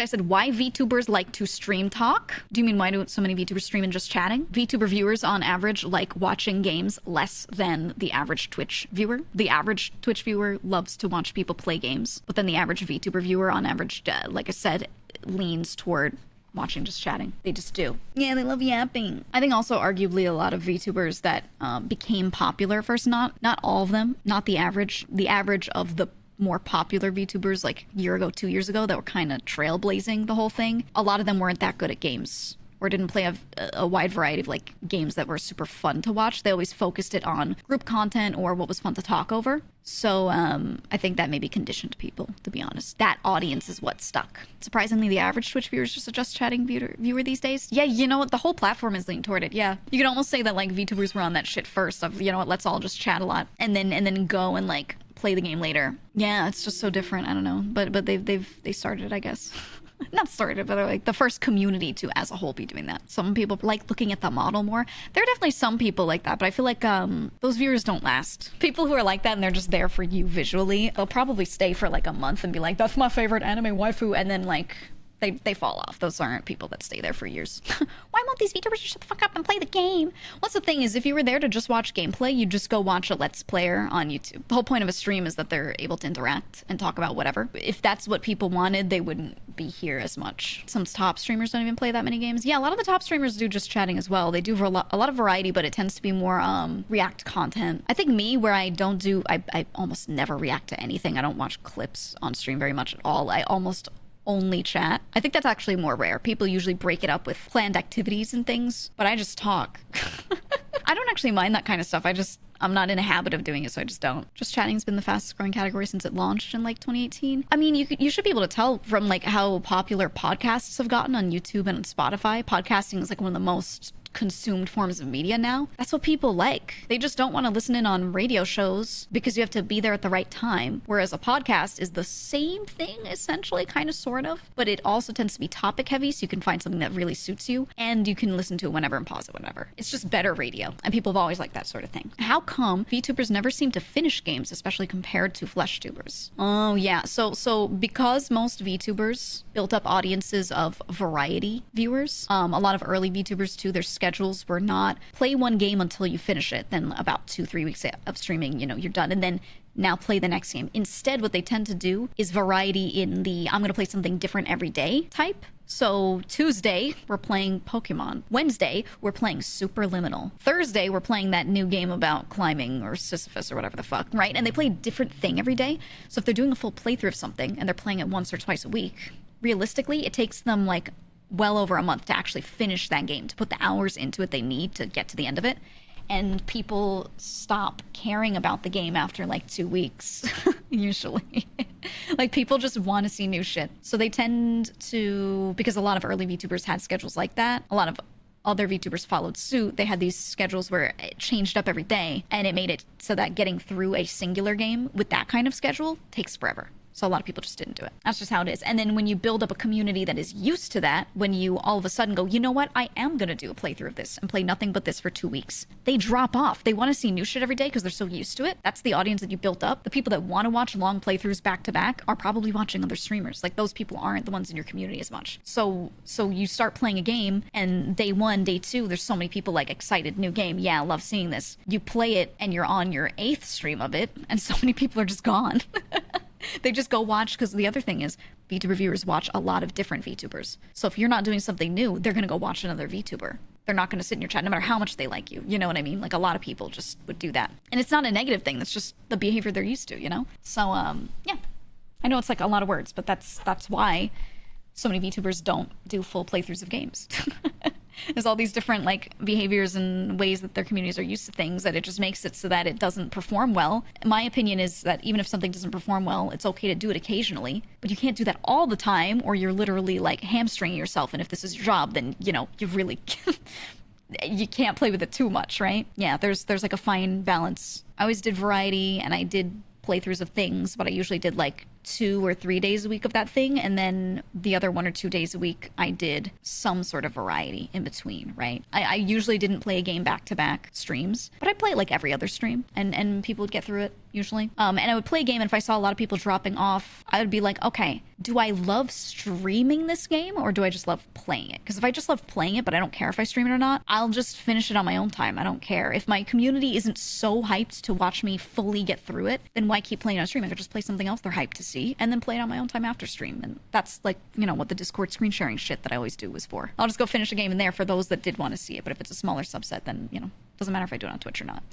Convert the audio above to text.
Actually, I said, why VTubers like to stream talk? Do you mean why do so many VTubers stream and just chatting? VTuber viewers on average like watching games less than the average Twitch viewer. The average Twitch viewer loves to watch people play games, but then the average VTuber viewer on average, like I said, leans toward watching, just chatting. They just do. Yeah, they love yapping. I think also arguably a lot of VTubers that became popular first, not all of them, not the average. The average of the more popular VTubers like a year ago, 2 years ago, that were kind of trailblazing the whole thing. A lot of them weren't that good at games or didn't play a wide variety of like games that were super fun to watch. They always focused it on group content or what was fun to talk over. So I think that maybe conditioned people, to be honest. That audience is what stuck. Surprisingly, the average Twitch viewer is just a just chatting viewer these days. Yeah, you know what? The whole platform is leaning toward it. Yeah, you can almost say that like VTubers were on that shit first of, you know what, let's all just chat a lot and then go and like play the game later. Yeah, it's just so different. I don't know, but they started it, I guess. Not started, but they're like the first community to as a whole be doing that. Some people like looking at the model more. There are definitely some people like that, but I feel like those viewers don't last. People who are like that and they're just there for you visually, they'll probably stay for like a month and be like, that's my favorite anime waifu, and then like they fall off. Those aren't people that stay there for years. Why won't these VTubers just shut the fuck up and play the game? What's the thing is, if you were there to just watch gameplay, you just go watch a Let's Player on YouTube. The whole point of a stream is that they're able to interact and talk about whatever. If that's what people wanted, they wouldn't be here as much. Some top streamers don't even play that many games. Yeah, a lot of the top streamers do just chatting as well. They do a lot of variety, but it tends to be more react content. I think me, where I don't do, I almost never react to anything. I don't watch clips on stream very much at all. I almost only chat. I think that's actually more rare. People usually break it up with planned activities and things, but I just talk. I don't actually mind that kind of stuff. I'm not in a habit of doing it, so I just don't. Just chatting's been the fastest growing category since it launched in like 2018. I mean, you should be able to tell from like how popular podcasts have gotten on YouTube and on Spotify. Podcasting is like one of the most consumed forms of media now. That's what people like. They just don't want to listen in on radio shows because you have to be there at the right time. Whereas a podcast is the same thing, essentially, kind of, sort of, but it also tends to be topic heavy, so you can find something that really suits you and you can listen to it whenever and pause it whenever. It's just better radio, and people have always liked that sort of thing. How come VTubers never seem to finish games, especially compared to FleshTubers? Oh yeah, so because most VTubers built up audiences of variety viewers, a lot of early VTubers too, their schedules were not play one game until you finish it, then about 2-3 weeks of streaming, you know, you're done, and then now play the next game. Instead, what they tend to do is variety in the I'm gonna play something different every day type. So Tuesday, we're playing Pokemon. Wednesday, we're playing Superliminal. Thursday, we're playing that new game about climbing or Sisyphus or whatever the fuck, right? And they play a different thing every day. So if they're doing a full playthrough of something and they're playing it once or twice a week, realistically, it takes them like well over a month to actually finish that game, to put the hours into it they need to get to the end of it. And people stop caring about the game after like 2 weeks, usually. Like, people just want to see new shit. So they tend to, because a lot of early VTubers had schedules like that, a lot of other VTubers followed suit. They had these schedules where it changed up every day, and it made it so that getting through a singular game with that kind of schedule takes forever. So a lot of people just didn't do it. That's just how it is. And then when you build up a community that is used to that, when you all of a sudden go, you know what, I am going to do a playthrough of this and play nothing but this for 2 weeks, they drop off. They want to see new shit every day because they're so used to it. That's the audience that you built up. The people that want to watch long playthroughs back to back are probably watching other streamers. Like, those people aren't the ones in your community as much. So you start playing a game, and day 1, day 2, there's so many people like, excited, new game, yeah, I love seeing this. You play it and you're on your 8th stream of it, and so many people are just gone. They just go watch, because the other thing is VTuber viewers watch a lot of different VTubers. So if you're not doing something new, they're going to go watch another VTuber. They're not going to sit in your chat no matter how much they like you. You know what I mean? Like, a lot of people just would do that. And it's not a negative thing. That's just the behavior they're used to, you know? So, yeah. I know it's like a lot of words, but that's why so many VTubers don't do full playthroughs of games. There's all these different like behaviors and ways that their communities are used to things, that it just makes it so that it doesn't perform well. My opinion is that even if something doesn't perform well, it's okay to do it occasionally, but you can't do that all the time, or you're literally like hamstringing yourself. And if this is your job, then, you know, you really you can't play with it too much, right? Yeah, there's like a fine balance. I always did variety, and I did playthroughs of things, but I usually did like 2 or 3 days a week of that thing, and then the other 1 or 2 days a week I did some sort of variety in between, right? I usually didn't play a game back-to-back streams, but I'd play it like every other stream, and people would get through it usually. And I would play a game, and if I saw a lot of people dropping off, I would be like, okay, do I love streaming this game, or do I just love playing it? Because if I just love playing it, but I don't care if I stream it or not, I'll just finish it on my own time. I don't care. If my community isn't so hyped to watch me fully get through it, then why keep playing on stream? I could just play something else they're hyped to see, and then play it on my own time after stream. And that's like, you know, what the Discord screen sharing shit that I always do was for. I'll just go finish a game in there for those that did want to see it, but if it's a smaller subset, then, you know, doesn't matter if I do it on Twitch or not.